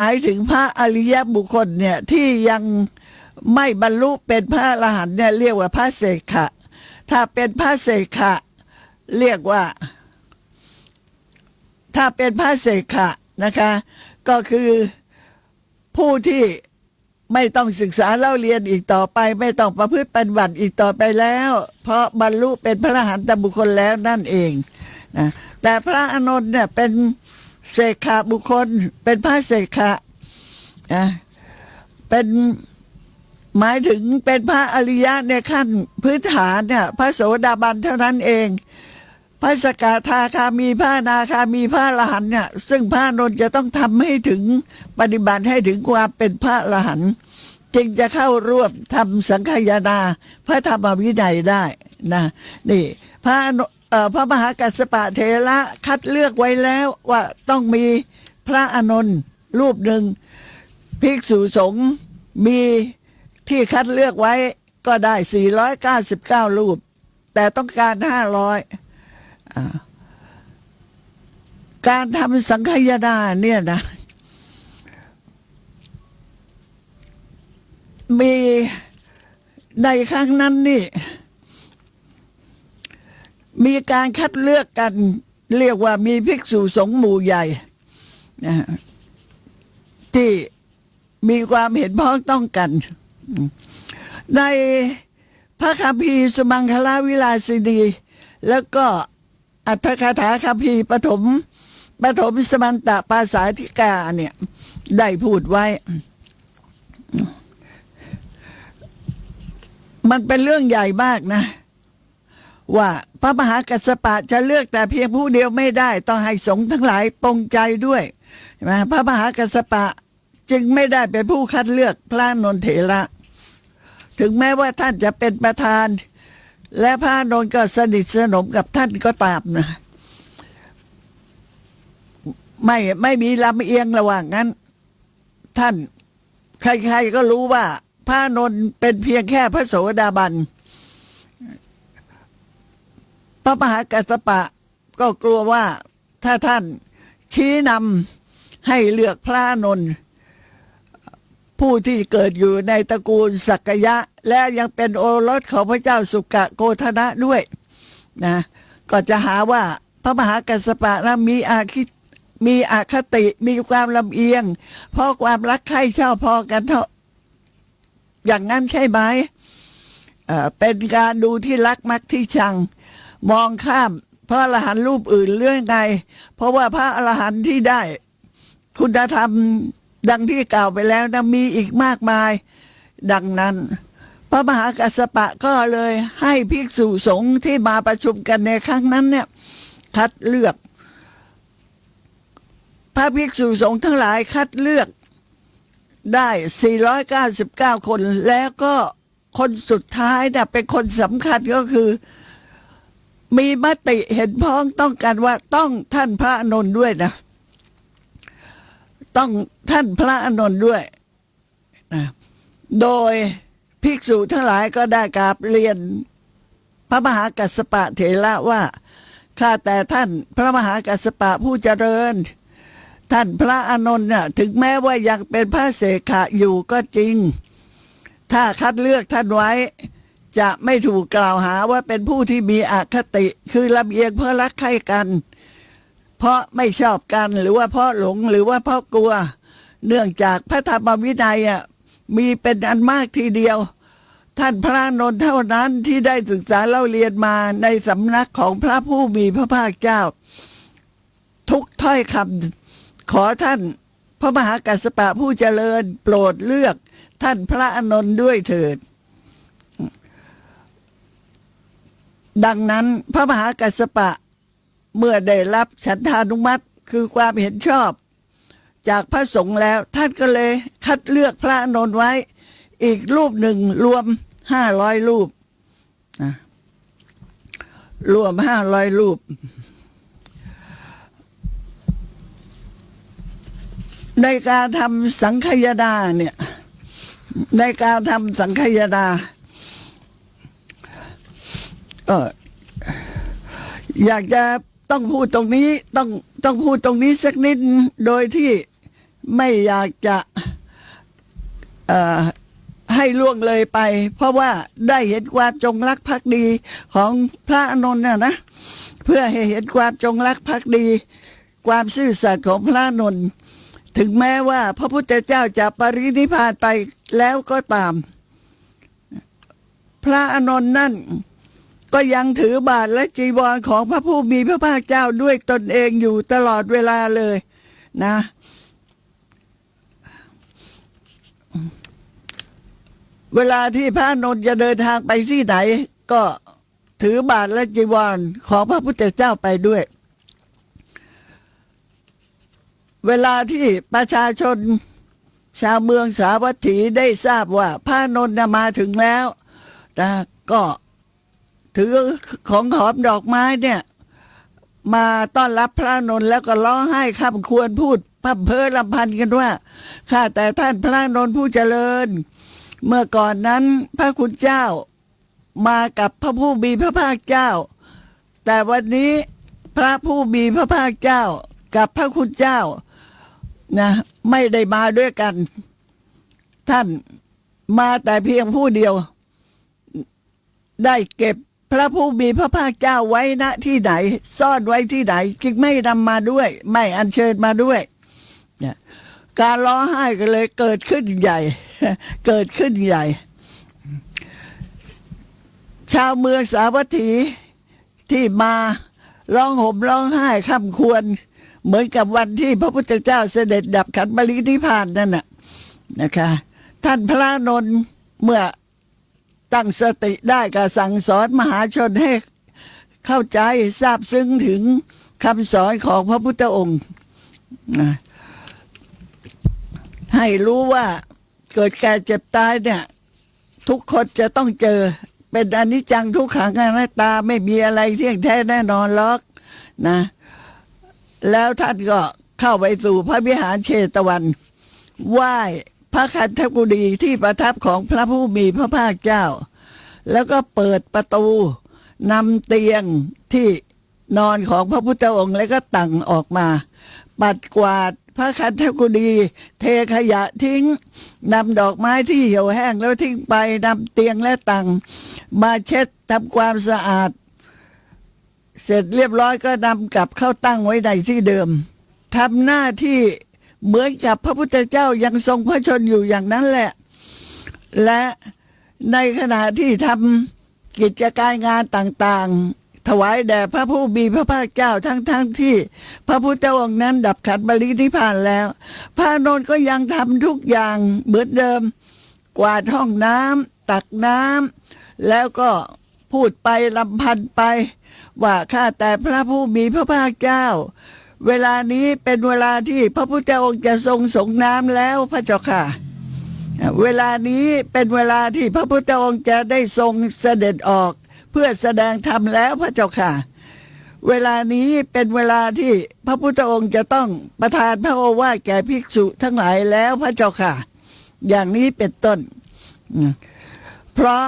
หมายถึงพระอริยบุคคลเนี่ยที่ยังไม่บรรลุเป็นพระอรหันต์เนี่ยเรียกว่าพระเสขะถ้าเป็นพระเสขะเรียกว่าถ้าเป็นพระเสขะนะคะก็คือผู้ที่ไม่ต้องศึกษาเล่าเรียนอีกต่อไปไม่ต้องประพฤติปฏิบัติอีกต่อไปแล้วเพราะบรรลุเป็นพระอรหันตบุคคลแล้วนั่นเองนะแต่พระอานนท์เนี่ยเป็นเสขะบุคคลเป็นพระเสขะนะเป็นหมายถึงเป็นพระอริยะในขั้นพื้นฐานเนี่ยพระโสดาบันเท่านั้นเองพระสกทาคามีพระอนาคามีพระอรหันต์เนี่ยซึ่งพระอานนท์จะต้องทำให้ถึงปฏิบัติให้ถึงความเป็นพระอรหันต์จึงจะเข้าร่วมทำสังฆายนาพระธรรมวินัยได้นะนี่พระมหากัสสปะเถระคัดเลือกไว้แล้วว่าต้องมีพระอานนท์รูปหนึ่งภิกษุสงฆ์มีที่คัดเลือกไว้ก็ได้499รูปแต่ต้องการ500การทำสังฆายนาเนี่ยนะมีในครั้งนั้นนี่มีการคัดเลือกกันเรียกว่ามีภิกษุสงฆ์หมู่ใหญ่นะที่มีความเห็นพ้องต้องกันในพระคัมภีร์สุมังคลวิลาสินีแล้วก็อัตถคถาคัมภีร์ปฐมสมันตปาสาธิกาเนี่ยได้พูดไว้มันเป็นเรื่องใหญ่มากนะว่าพระมหากัสสปะจะเลือกแต่เพียงผู้เดียวไม่ได้ต้องให้สงฆ์ทั้งหลายปรงใจด้วยใช่ไหมพระมหากัสสปะจึงไม่ได้เป็นผู้คัดเลือกพระอานนท์เถระถึงแม้ว่าท่านจะเป็นประธานและพระอานนท์ก็สนิทสนมกับท่านก็ตามนะไม่มีลำเอียงระหว่างนั้นท่านใครๆก็รู้ว่าพระอานนท์เป็นเพียงแค่พระโสดาบันพระมหากัสสปะก็กลัวว่าถ้าท่านชี้นำให้เลือกพระอานนท์ผู้ที่เกิดอยู่ในตระกูลสักยะและยังเป็นโอรสของพระเจ้าสุกะโกธนะด้วยนะก็จะหาว่าพระมหากัสสปะนั้นมีอคติมีความลำเอียงเพราะความรักใคร่ชอบพอกันเท่าอย่างนั้นใช่ไหมเป็นการดูที่รักมักที่ชังมองข้ามพระอรหันต์รูปอื่นเรื่องใดเพราะว่าพระอรหันต์ที่ได้คุณธรรมดังที่กล่าวไปแล้วนะมีอีกมากมายดังนั้นพระมหากัสสปะก็เลยให้ภิกษุสงฆ์ที่มาประชุมกันในครั้งนั้นเนี่ยคัดเลือกพระภิกษุสงฆ์ทั้งหลายคัดเลือกได้499คนแล้วก็คนสุดท้ายเนี่ยเป็นคนสำคัญก็คือมีมติเห็นพ้องต้องกันว่าต้องท่านพระอานนท์ด้วยนะต้องท่านพระอานนท์ด้วยนะโดยภิกษุทั้งหลายก็ได้กราบเรียนพระมหากัสสปะเถระว่าข้าแต่ท่านพระมหากัสสปะผู้เจริญท่านพระอานนท์เนี่ยถึงแม้ว่ายังเป็นพระเสขะอยู่ก็จริงถ้าคัดเลือกท่านไว้จะไม่ถูกกล่าวหาว่าเป็นผู้ที่มีอคติคือลำเอียงเพราะรักใคร่กันเพราะไม่ชอบกันหรือว่าเพราะหลงหรือว่าเพราะกลัวเนื่องจากพระธรรมวินัยมีเป็นอันมากทีเดียวท่านพระอานนท์เท่านั้นที่ได้ศึกษาเล่าเรียนมาในสำนักของพระผู้มีพระภาคเจ้าทุกถ้อยคำขอท่านพระมหากัสสปะผู้เจริญโปรดเลือกท่านพระอานนท์ด้วยเถิดดังนั้นพระมหากัสสปะเมื่อได้รับฉันทานุมัติคือความเห็นชอบจากพระสงฆ์แล้วท่านก็เลยคัดเลือกพระอานนท์ไว้อีกรูปหนึ่งรวม500รูปนะรวม500รูปในการทำสังฆายนาเนี่ยในการทำสังฆายนาอยากจะต้องพูดตรงนี้ต้องพูดตรงนี้สักนิดโดยที่ ไม่อยากจะให้ล่วงเลยไปเพราะว่าได้เห็นความจงรักภักดีของพระอานนท์นะเพื่อให้เห็นความจงรักภักดีความซื่อสัตย์ของพระอานนท์ถึงแม้ว่าพระพุทธเจ้าจะปรินิพพานไปแล้วก็ตามพระอานนท์นั่นก็ยังถือบาทและจีวรของพระผู้มีพระภาคเจ้าด้วยตนเองอยู่ตลอดเวลาเลยนะเวลาที่พระอานนท์จะเดินทางไปที่ไหนก็ถือบาทและจีวรของพระพุทธเจ้าไปด้วยเวลาที่ประชาชนชาวเมืองสาวัตถีได้ทราบว่าพระอานนท์มาถึงแล้วนะก็ถือของหอมดอกไม้เนี่ยมาต้อนรับพระอานนท์แล้วก็ร้องไห้ค่ำควรพูดพร่ำเพ้อรำพันกันว่าข้าแต่ท่านพระอานนท์ผู้เจริญเมื่อก่อนนั้นพระคุณเจ้ามากับพระผู้มีพระภาคเจ้าแต่วันนี้พระผู้มีพระภาคเจ้ากับพระคุณเจ้านะไม่ได้มาด้วยกันท่านมาแต่เพียงผู้เดียวได้เก็บพระผู้มีพระภาคเจ้าไว้ณที่ไหนซ่อนไว้ที่ไหนจึงไม่นำมาด้วยไม่อัญเชิญมาด้วยการร้องไห้ก็เลยเกิดขึ้นใหญ่เกิดขึ้นใหญ่ชาวเมืองสาวัตถีที่มาร้องห่มร้องไห้ค่ำควรเหมือนกับวันที่พระพุทธเจ้าเสด็จดับขันธ์ปรินิพพานนั่นน่ะนะคะท่านพระอานนท์เมื่อตั้งสติได้ก็สั่งสอนมหาชนให้เข้าใจทราบซึ้งถึงคำสอนของพระพุทธองค์ให้รู้ว่าเกิดแก่เจ็บตายเนี่ยทุกคนจะต้องเจอเป็นอนิจจังทุกขังอนัตตาไม่มีอะไรเที่ยงแท้แน่นอนหรอกนะแล้วท่านก็เข้าไปสู่พระวิหารเชตวันไหว้พระคันธกุฎีที่ประทับของพระผู้มีพระภาคเจ้าแล้วก็เปิดประตูนำเตียงที่นอนของพระพุทธองค์แล้วก็ตั้งออกมาปัดกวาดพระคันธกุฎีเทขยะทิ้งนำดอกไม้ที่เหี่ยวแห้งแล้วทิ้งไปนำเตียงและตังมาเช็ดทำความสะอาดเสร็จเรียบร้อยก็นำกลับเข้าตั้งไว้ในที่เดิมทำหน้าที่เหมือนกับพระพุทธเจ้ายังทรงพระชนอยู่อย่างนั้นแหละและในขณะที่ทำกิจการงานต่างๆถวายแด่พระผู้มีพระภาคเจ้าทั้งที่พระพุทธองค์นั้นดับขันธ์ปรินิพพานแล้วพระอานนท์ก็ยังทำทุกอย่างเหมือนเดิมกวาดห้องน้ำตักน้ำแล้วก็พูดไปลำพันไปว่าข้าแต่พระผู้มีพระภาคเจ้าเวลานี้เป็นเวลาที่พระพุทธองค์จะทรงสงน้ำแล้วพระเจ้าค่ะเวลานี้เป็นเวลาที่พระพุทธองค์จะได้ทรงเสด็จออกเพื่อแสดงธรรมแล้วพระเจ้าค่ะเวลานี้เป็นเวลาที่พระพุทธองค์จะต้องประทานพระโอวาทแก่ภิกษุทั้งหลายแล้วพระเจ้าค่ะอย่างนี้เป็นต้นเพราะ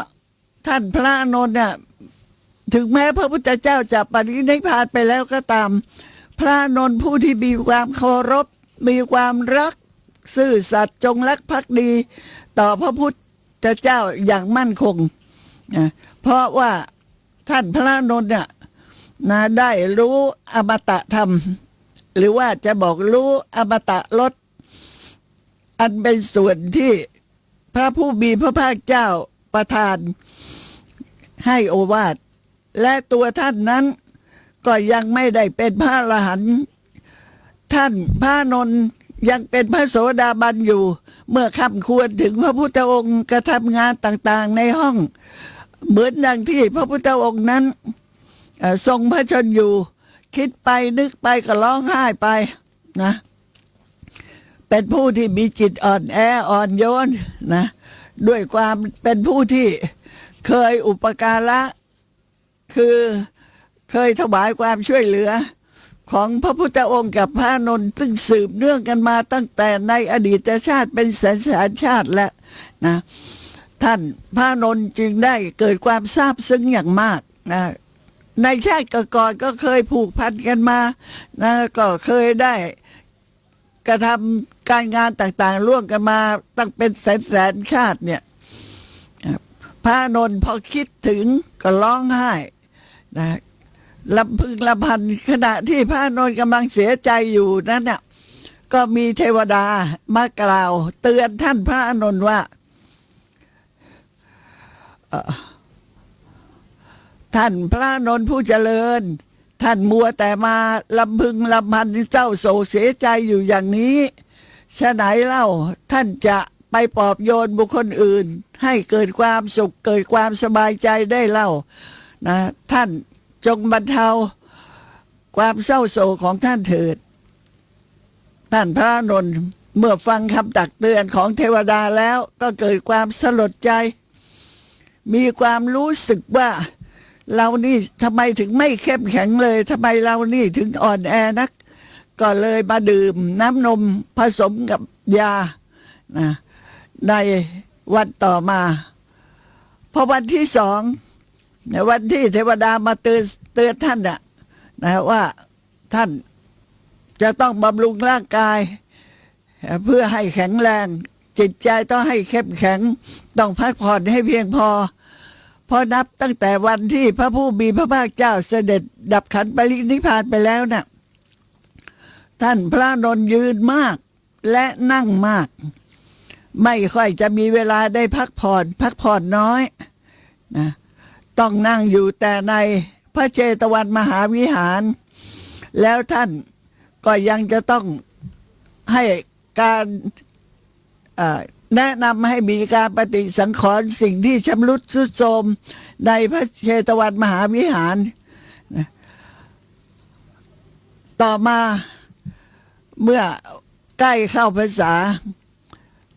ท่านพระอานนท์เนี่ยถึงแม้พระพุทธเจ้าจะปรินิพพานไปแล้วก็ตามพระอานนท์ผู้ที่มีความเคารพมีความรักซื่อสัตย์จงรักภักดีต่อพระพุทธเจ้าอย่างมั่นคงเพราะว่าท่านพระอานนท์เนี่ยได้รู้อมตะธรรมหรือว่าจะบอกรู้อมตะรสอันเป็นส่วนที่พระผู้มีพระภาคเจ้าประทานให้โอวาทและตัวท่านนั้นก็ยังไม่ได้เป็นพระอรหันต์ท่านพระอานนท์ยังเป็นพระโสดาบันอยู่เมื่อค่ำควรถึงพระพุทธองค์กระทำงานต่างๆในห้องเหมือนดังที่พระพุทธองค์นั้นทรงพระชนอยู่คิดไปนึกไปก็ร้องไห้ไปนะเป็นผู้ที่มีจิตอ่อนแออ่อนโยนนะด้วยความเป็นผู้ที่เคยอุปการะคือเคยถวายความช่วยเหลือของพระพุทธองค์กับพระอานนท์ซึ่งสืบเนื่องกันมาตั้งแต่ในอดีตชาติเป็นแสนชาติแล้วนะท่านพระอานนท์จึงได้เกิดความซาบซึ้งอย่างมากนะในชาติก่อนก็เคยผูกพันกันมานะก็เคยได้ กระทำการงานต่างๆล่วงกันมาตั้งเป็นแสนชาติเนี่ยพระอานนท์พอคิดถึงก็ร้องไห้นะลำพึงลำพันขณะที่พระอานนท์กำลังเสียใจอยู่นั้นน่ะก็มีเทวดามากล่าวเตือนท่านพระอานนท์ว่าท่านพระอานนท์ผู้เจริญท่านมัวแต่มาลำพึงลำพันเจ้าโศกเสียใจอยู่อย่างนี้ฉะไหนเล่าท่านจะไปปลอบโยนบุคคลอื่นให้เกิดความสุขเกิดความสบายใจได้เล่านะท่านจงบรรเทาความเศร้าโศกของท่านเถิดท่านพระอานนท์เมื่อฟังคำตักเตือนของเทวดาแล้วก็เกิดความสลดใจมีความรู้สึกว่าเรานี่ทำไมถึงไม่เข้มแข็งเลยทำไมเรานี่ถึงอ่อนแอนักก็เลยมาดื่มน้ำนมผสมกับยานะในวันต่อมาพอวันที่สองในวันที่เทวดามาเตือนท่านนะว่าท่านจะต้องบำรุงร่างกายเพื่อให้แข็งแรงจิตใจต้องให้เข้มแข็งต้องพักผ่อนให้เพียงพอพอนับตั้งแต่วันที่พระผู้มีพระภาคเจ้าเสด็จดับขันธ์ปรินิพพานไปแล้วน่ะท่านพระอานนท์ยืนมากและนั่งมากไม่ค่อยจะมีเวลาได้พักผ่อนน้อยนะต้องนั่งอยู่แต่ในพระเจตวันมหาวิหารแล้วท่านก็ยังจะต้องให้การแนะนำให้มีการปฏิสังขรณ์สิ่งที่ชำรุดทรุดโทรมในพระเชตวันมหาวิหารนะต่อมาเมื่อใกล้เข้าพรรษา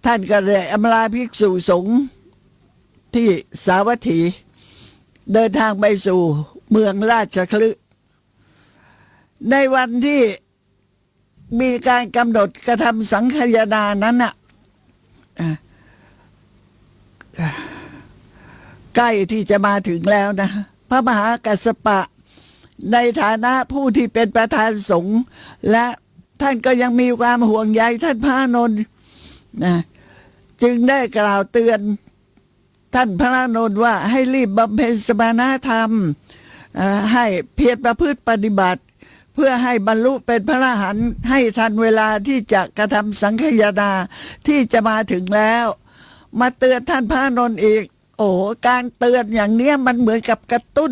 ท่านก็ได้อำลาภิกษุสงฆ์ที่สาวัตถีเดินทางไปสู่เมืองราชคฤห์ในวันที่มีการกำหนดกระทำสังฆายนานั้นน่ะใกล้ที่จะมาถึงแล้วนะพระมหากัสสปะในฐานะผู้ที่เป็นประธานสงฆ์และท่านก็ยังมีความห่วงใยท่านพระอานนท์นะจึงได้กล่าวเตือนท่านพระอานนท์ว่าให้รีบบำเพ็ญสมณธรรมให้เพียรประพฤติปฏิบัติเพื่อให้บรรลุเป็นพระอรหันต์ให้ทันเวลาที่จะกระทำสังฆายนาที่จะมาถึงแล้วมาเตือนท่านพระอานนท์อีกโอ้การเตือนอย่างนี้มันเหมือนกับกระตุ้น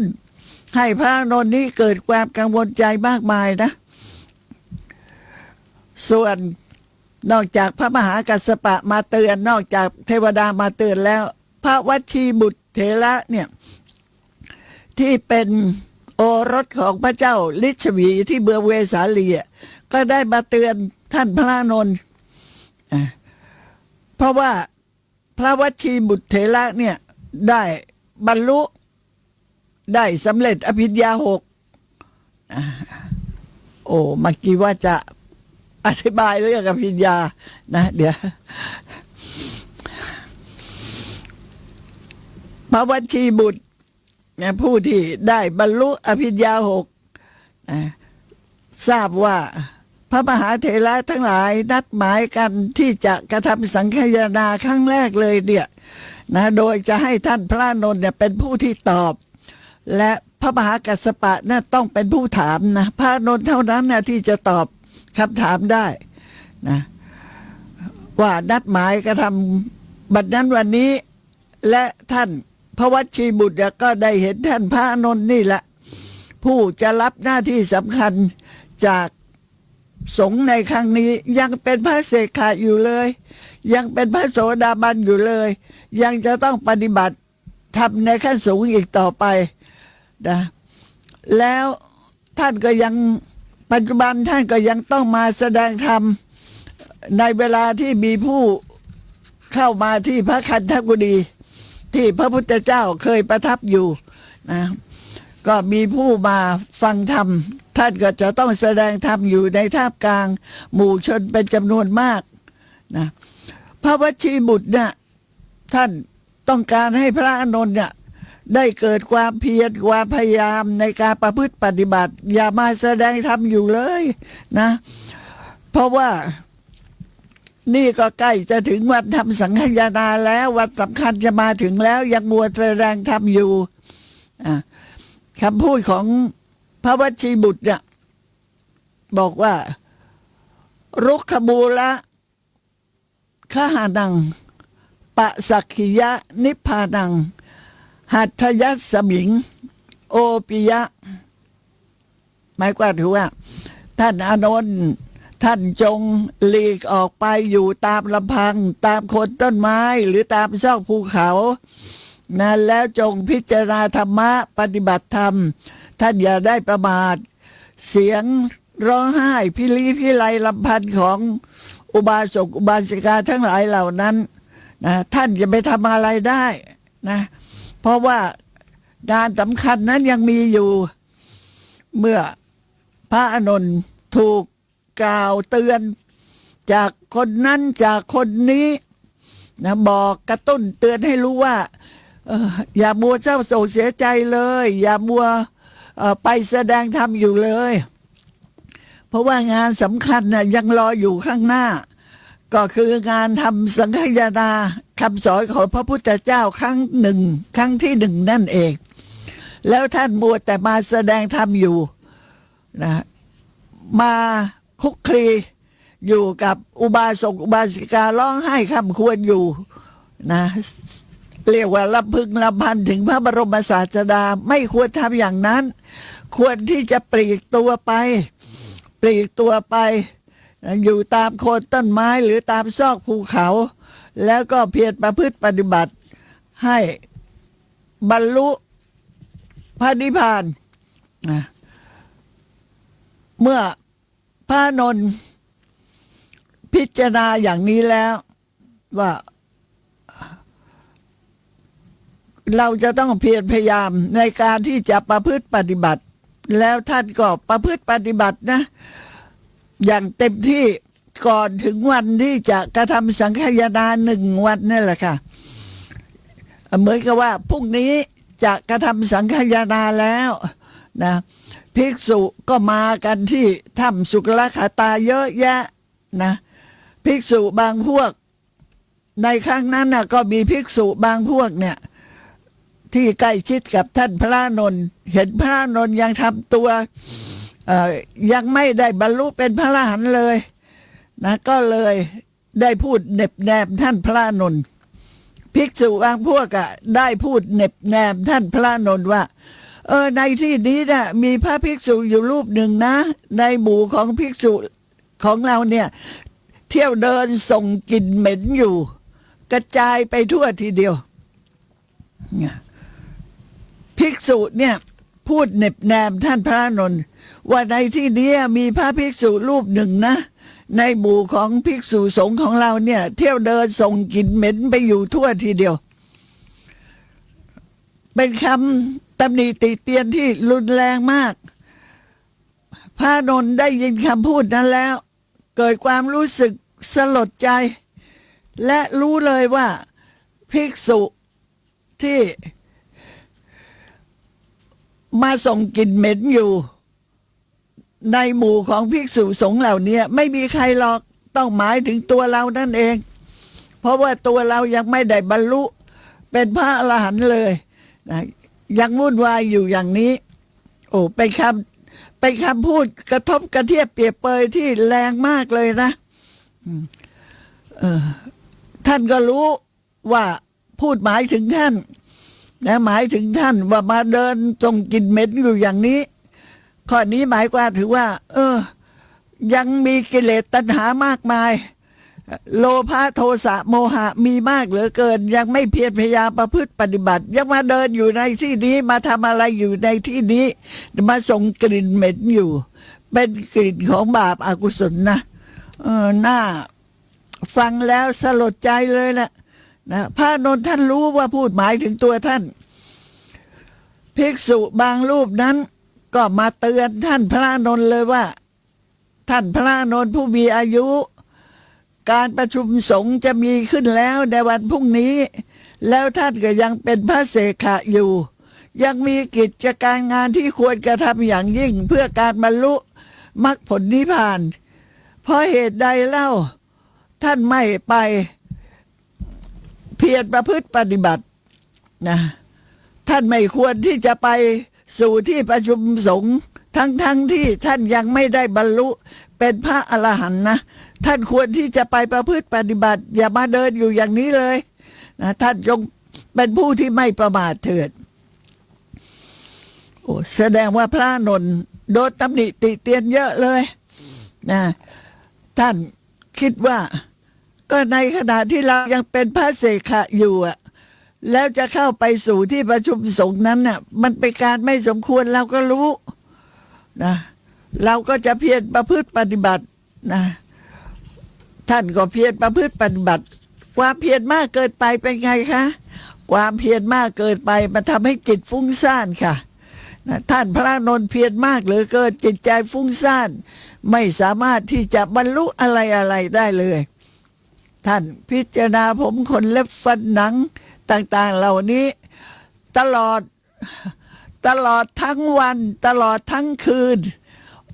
ให้พระอานนท์นี้เกิดความกังวลใจมากมายนะส่วนนอกจากพระมหากัสสปะมาเตือนนอกจากเทวดามาเตือนแล้วพระวัชชีบุตรเถระเนี่ยที่เป็นโอรสของพระเจ้าลิชวีที่เมืองเวสาลีก็ได้มาเตือนท่านพระอานนท์เพราะว่าพระวัชชีบุตรเถระเนี่ยได้บรรลุได้สำเร็จอภิญญา6โอ้เมื่อกี้ว่าจะอธิบายเรื่องอภิญญานะเดี๋ยวพระวัชชีบุตรผู้ที่ได้บรรลุอภิญญา6ทราบว่าพระมหาเถระทั้งหลายนัดหมายกันที่จะกระทำสังฆายนาครั้งแรกเลยเนี่ยนะโดยจะให้ท่านพระอานนท์เนี่ยเป็นผู้ที่ตอบและพระมหากัสสปะน่ะต้องเป็นผู้ถามนะพระอานนท์เท่านั้นนะที่จะตอบคำถามได้นะว่านัดหมายกระทำบัดนั้นวันนี้และท่านพระวัชชีบุตรก็ได้เห็นท่านพระอานนท์นี่แหละผู้จะรับหน้าที่สำคัญจากสงฆ์ในครั้งนี้ยังเป็นพระเสขะอยู่เลยยังเป็นพระโสดาบันอยู่เลยยังจะต้องปฏิบัติทำในขั้นสูงอีกต่อไปนะแล้วท่านก็ยังปัจจุบันท่านก็ยังต้องมาแสดงธรรมในเวลาที่มีผู้เข้ามาที่พระคันธกุฎีที่พระพุทธเจ้าเคยประทับอยู่นะก็มีผู้มาฟังธรรมท่านก็จะต้องแสดงธรรมอยู่ในท่ามกลางหมู่ชนเป็นจำนวนมากนะพระวชีบุตรเนี่ยท่านต้องการให้พระอานนท์เนี่ยได้เกิดความเพียรความพยายามในการประพฤติปฏิบัติอย่ามาแสดงธรรมอยู่เลยนะเพราะว่า นี่ก็ใกล้จะถึงวันทำสังฆทานแล้ววันสำคัญจะมาถึงแล้วยังมัวแสดงธรรมอยู่คำพูดของพระวชีบุตรเนี่ยบอกว่ารุกขบูละขหานังปะสักขิยะนิพพานังหัตถยัสสมิงโอปิยะหมายความว่าท่านอานนท์ท่านจงหลีกออกไปอยู่ตามลำพังตามโคนต้นไม้หรือตามซอกภูเขานะแล้วจงพิจารณาธรรมะปฏิบัติธรรมท่านอย่าได้ประมาทเสียงร้องไห้พิลีพิไลลำพันธ์ของอุบาสกอุบาสิกาทั้งหลายเหล่านั้นนะท่านจะไปทำอะไรได้นะเพราะว่างานสำคัญนั้นยังมีอยู่เมื่อพระอานนท์ถูกกล่าวเตือนจากคนนั้นจากคนนี้นะบอกกระตุ้นเตือนให้รู้ว่าอย่ามัวเศร้าโศกเสียใจเลยอย่ามัวไปแสดงธรรมอยู่เลยเพราะว่างานสำคัญนะยังรออยู่ข้างหน้าก็คืองานทำสังฆทานคำสอนของพระพุทธเจ้าครั้งที่หนึ่งนั่นเองแล้วท่านมัวแต่มาแสดงธรรมอยู่นะมาคุกคลีอยู่กับอุบาสกอุบาสิการ้องไห้คำควรอยู่นะเรียกว่าลำพึงลำพันถึงพระบรมศาสดาไม่ควรทำอย่างนั้นควรที่จะปลีกตัวไปอยู่ตามโคนต้นไม้หรือตามซอกภูเขาแล้วก็เพียรประพฤติปฏิบัติให้บรรลุพระนิพพานเมื่อพระนนท์พิจารณาอย่างนี้แล้วว่าเราจะต้องเพียรพยายามในการที่จะประพฤติปฏิบัติแล้วท่านก็ประพฤติปฏิบัตินะอย่างเต็มที่ก่อนถึงวันที่จะกระทำสังฆทาน1 วันนั่นแหละค่ะเหมือนกับว่าพรุ่งนี้จะกระทำสังฆทานแล้วนะภิกษุก็มากันที่ถ้ำสุกลขาตาเยอะแยะนะภิกษุบางพวกในครั้งนั้นนะก็มีภิกษุบางพวกเนี่ยที่ใกล้ชิดกับท่านพระอานนท์เห็นพระอานนท์ยังทำตัวยังไม่ได้บรรลุเป็นพระอรหันต์เลยนะก็เลยได้พูดเน็บแนมท่านพระอานนท์ภิกษุบางพวกได้พูดเน็บแนมท่านพระอานนท์ว่าในที่นี้นะมีพระภิกษุอยู่รูปหนึ่งนะในหมู่ของภิกษุของเราเนี่ยเที่ยวเดินส่งกลิ่นเหม็นอยู่กระจายไปทั่วทีเดียวภิกษุเนี่ยพูดเน็บแนมท่านพระอานนท์ว่าในที่นี้มีพระภิกษุรูปหนึ่งนะในหมู่ของภิกษุสงฆ์ของเราเนี่ยเที่ยวเดินส่งกลิ่นเหม็นไปอยู่ทั่วทีเดียวเป็นคำตำหนิติเตียนที่รุนแรงมากพระอานนท์ได้ยินคำพูดนั้นแล้วเกิดความรู้สึกสลดใจและรู้เลยว่าภิกษุที่มาส่งกลิ่นเหม็นอยู่ในหมู่ของภิกษุสงฆ์เหล่านี้ไม่มีใครหรอกต้องหมายถึงตัวเรานั่นเองเพราะว่าตัวเรายังไม่ได้บรรลุเป็นพระอรหันต์เลยนะยังวุ่นวายอยู่อย่างนี้เป็นคำพูดกระทบกระเทียบเปรียบเปยที่แรงมากเลยนะท่านก็รู้ว่าพูดหมายถึงท่านนะหมายถึงท่านว่ามาเดินตรงกลิ่นเหม็นอยู่อย่างนี้ข้อนี้หมายความถือว่ายังมีกิเลสตัณหามากมายโลภะโทสะโมหะมีมากเหลือเกินยังไม่เพียรพยายามประพฤติปฏิบัติยังมาเดินอยู่ในที่นี้มาทำอะไรอยู่ในที่นี้มาส่งกลิ่นเหม็นอยู่เป็นกลิ่นของบาปอกุศลนะน่าฟังแล้วสลดใจเลยแหละนะพระอานนท์ท่านรู้ว่าพูดหมายถึงตัวท่านภิกษุบางรูปนั้นก็มาเตือนท่านพระอานนท์เลยว่าท่านพระอานนท์ผู้มีอายุการประชุมสงฆ์จะมีขึ้นแล้วในวันพรุ่งนี้แล้วท่านก็ยังเป็นพระเสขะอยู่ยังมีกิจการงานที่ควรกระทำอย่างยิ่งเพื่อการบรรลุมรรคผลนิพพานเพราะเหตุใดเล่า ท่านไม่ไปเพียรประพฤติปฏิบัตินะท่านไม่ควรที่จะไปสู่ที่ประชุมสงฆ์ทั้งที่ท่านยังไม่ได้บรรลุเป็นพระอรหันต์นะท่านควรที่จะไปประพฤติปฏิบัติอย่ามาเดินอยู่อย่างนี้เลยนะท่านจงเป็นผู้ที่ไม่ประมาทเถิดโอ้แสดงว่าพระอานนท์โดนตำหนิติเตียนเยอะเลยนะท่านคิดว่าก็ในขณะที่เรายังเป็นพระเสขะอยู่อ่ะแล้วจะเข้าไปสู่ที่ประชุมสงฆ์นั้นน่ะมันเป็นการไม่สมควรเราก็รู้นะเราก็จะเพียรประพฤติปฏิบัตินะท่านก็เพียรประพฤติปฏิบัติความเพียรมากเกินไปเป็นไงคะความเพียรมากเกินไปมันทำให้จิตฟุ้งซ่านค่ะนะท่านพระอานนท์เพียรมากเหลือเกินจิตใจฟุ้งซ่านไม่สามารถที่จะบรรลุอะไรได้เลยท่านพิจารณาผมขนเล็บฟันหนังต่างๆเหล่านี้ตลอดทั้งวันตลอดทั้งคืน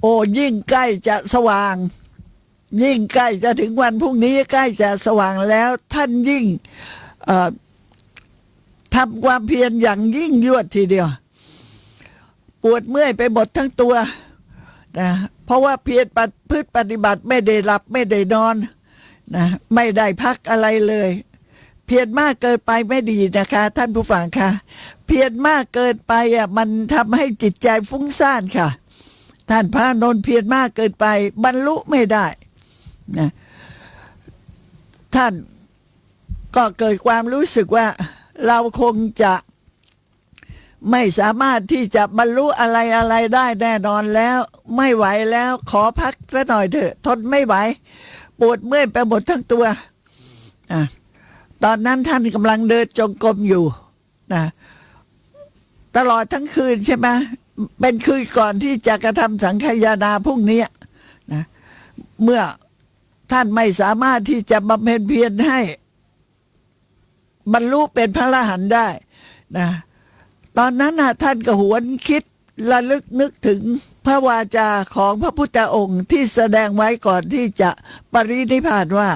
โอ้ยิ่งใกล้จะสว่างยิ่งใกล้จะถึงวันพรุ่งนี้ใกล้จะสว่างแล้วท่านยิ่งทำความเพียรอย่างยิ่งยวดทีเดียวปวดเมื่อยไปหมดทั้งตัวนะเพราะว่าเพียรประพฤติปฏิบัติไม่ได้หลับไม่ได้นอนนะไม่ได้พักอะไรเลยเพียรมากเกินไปไม่ดีนะคะท่านผู้ฟังค่ะเพียรมากเกินไปมันทำให้จิตใจฟุ้งซ่านค่ะท่านพระอานนท์เพียรมากเกินไปบรรลุไม่ได้นะท่านก็เกิดความรู้สึกว่าเราคงจะไม่สามารถที่จะบรรลุอะไรได้แน่นอนแล้วไม่ไหวแล้วขอพักสักหน่อยเถอะทนไม่ไหวปวดเมื่อยไปหมดทั้งตัวตอนนั้นท่านกำลังเดินจงกรมอยู่นะตลอดทั้งคืนใช่ไหมเป็นคืนก่อนที่จะกระทำสังฆายนาพรุ่งนี้นะเมื่อท่านไม่สามารถที่จะบำเพ็ญเพียรให้บรรลุเป็นพระอรหันต์ได้นะตอนนั้นท่านก็หวนคิดระลึกนึกถึงพระวาจาของพระพุทธองค์ที่แสดงไว้ก่อนที่จะปรินิพพานว่า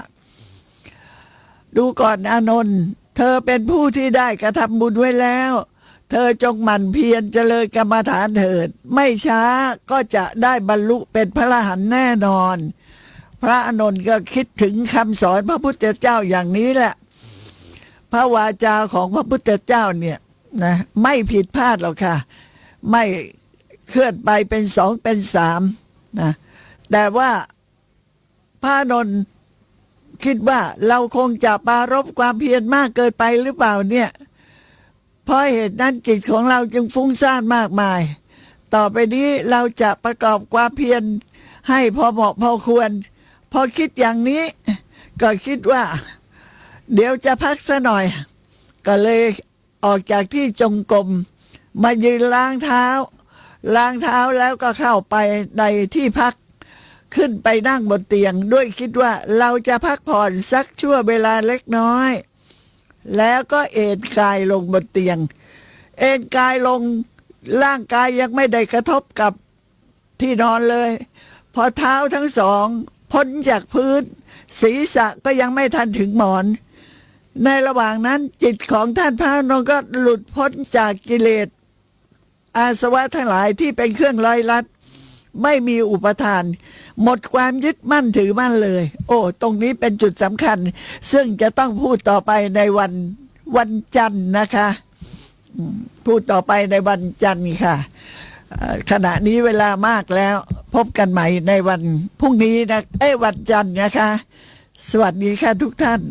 ดูก่อนอานนท์เธอเป็นผู้ที่ได้กระทำบุญไว้แล้วเธอจงหมั่นเพียรเจริญกรรมฐานเถิดไม่ช้าก็จะได้บรรลุเป็นพระอรหันต์แน่นอนพระอานนท์ก็คิดถึงคำสอนพระพุทธเจ้าอย่างนี้แหละพระวาจาของพระพุทธเจ้าเนี่ยนะไม่ผิดพลาดหรอกค่ะไม่เคลื่อนไปเป็นสองเป็นสามนะแต่ว่าพระอานนท์คิดว่าเราคงจะปรารภความเพียรมากเกินไปหรือเปล่าเนี่ยเพราะเหตุนั้นจิตของเราจึงฟุ้งซ่านมากมายต่อไปนี้เราจะประกอบความเพียรให้พอเหมาะพอควรพอคิดอย่างนี้ก็คิดว่าเดี๋ยวจะพักซะหน่อยก็เลยออกจากที่จงกรมมายืนล้างเท้าแล้วก็เข้าไปในที่พักขึ้นไปนั่งบนเตียงด้วยคิดว่าเราจะพักผ่อนสักชั่วเวลาเล็กน้อยแล้วก็เอนกายลงบนเตียงเอนกายลงร่างกายยังไม่ได้กระทบกับที่นอนเลยพอเท้าทั้งสองพ้นจากพื้นศีรษะก็ยังไม่ทันถึงหมอนในระหว่างนั้นจิตของท่านพระอานนท์ก็หลุดพ้นจากกิเลสอาสวะทั้งหลายที่เป็นเครื่องลอยลัดไม่มีอุปทานหมดความยึดมั่นถือมั่นเลยโอ้ตรงนี้เป็นจุดสำคัญซึ่งจะต้องพูดต่อไปในวันจันทร์นะคะพูดต่อไปในวันจันทร์ค่ะขณะนี้เวลามากแล้วพบกันใหม่ในวันพรุ่งนี้นะวันจันทร์นะคะสวัสดีค่ะทุกท่าน